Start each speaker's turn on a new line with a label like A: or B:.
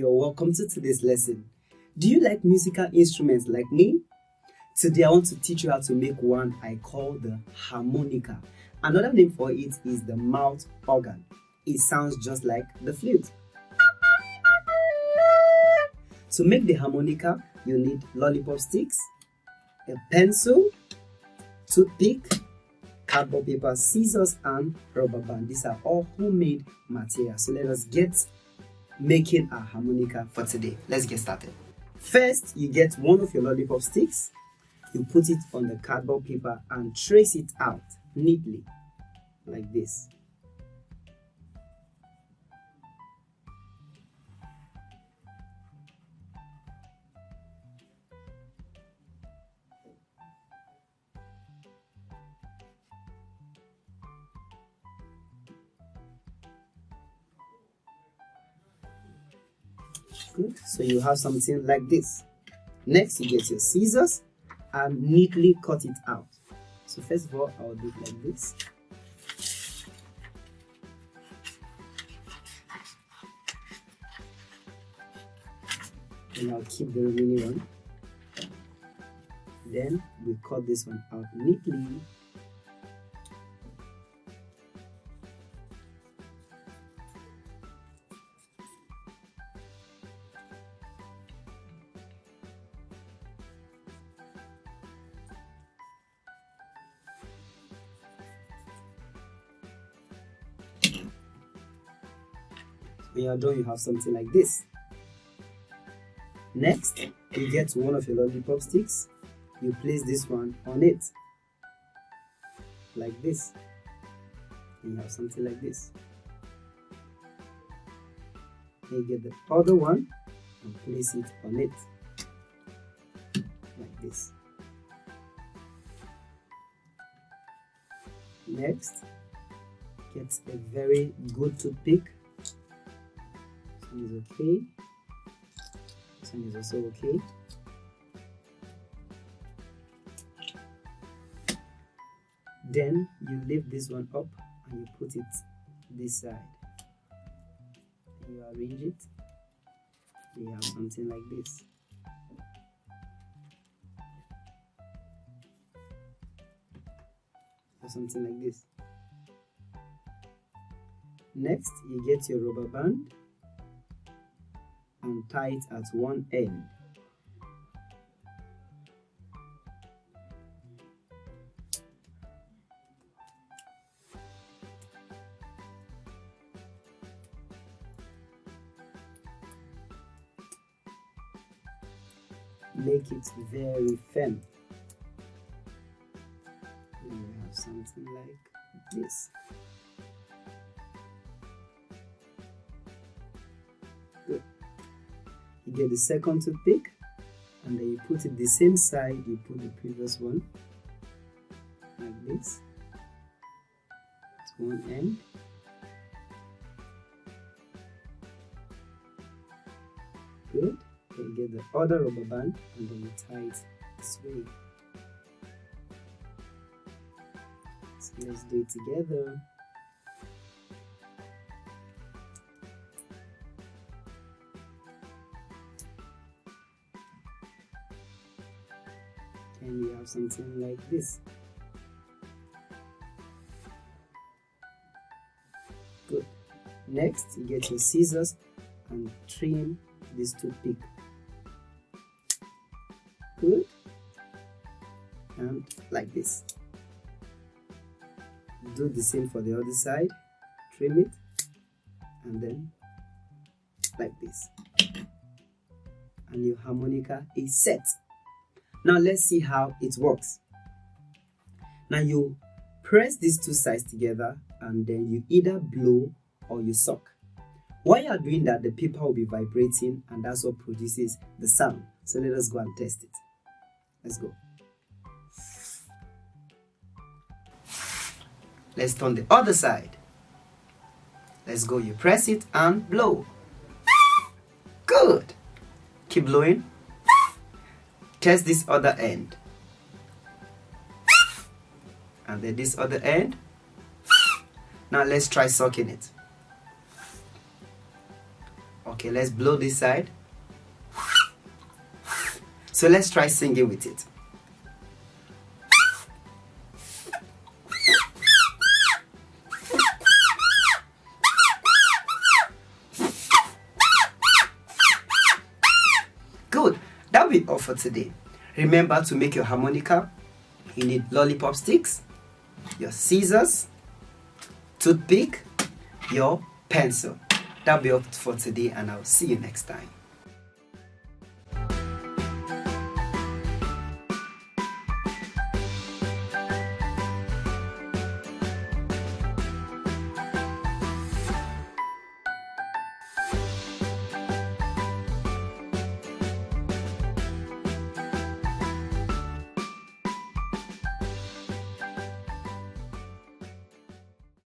A: You're welcome to today's lesson. Do you like musical instruments like me? Today I want to teach you how to make one I call the harmonica. Another name for it is the mouth organ. It sounds just like the flute. To make the harmonica, you need lollipop sticks, a pencil, toothpick, cardboard paper, scissors, and rubber band. These are all homemade materials. So let us get making our harmonica for today. Let's get started. First, you get one of your lollipop sticks, you put it on the cardboard paper and trace it out neatly like this. Good. So you have something like this. Next, you get your scissors and neatly cut it out. So first of all, I'll do it like this. And I'll keep the remaining one. Then we cut this one out neatly. When you're done, you have something like this. Next, you get one of your lollipop sticks, you place this one on it like this, and you have something like this. Then you get the other one and place it on it like this. Next, get a very good toothpick. This one is okay. This one is also okay. Then you lift this one up and you put it this side. You arrange it. You have something like this. Or something like this. Next, you get your rubber band and tie it at one end. Make it very firm. And you have something like this. Good. You get the second toothpick and then you put it the same side you put the previous one like this. It's one end. Good. Then you get the other rubber band and then you tie it this way. So let's do it together. And you have something like this. Good. Next, you get your scissors and trim this toothpick. Good. And like this. Do the same for the other side. Trim it and then like this. And your harmonica is set. Now let's see how it works. Now you press these two sides together and then you either blow or you suck. While you are doing that, the paper will be vibrating and that's what produces the sound. So let us go and test it. Let's go. Let's turn the other side. Let's go. You press it and blow. Good. Keep blowing. Test this other end. And then this other end. Now let's try sucking it. Okay. Okay, let's blow this side. So let's try singing with it. Good. That'll be all for today. Remember to make your harmonica. You need lollipop sticks, your scissors, toothpick, your pencil. That'll be all for today, and I'll see you next time.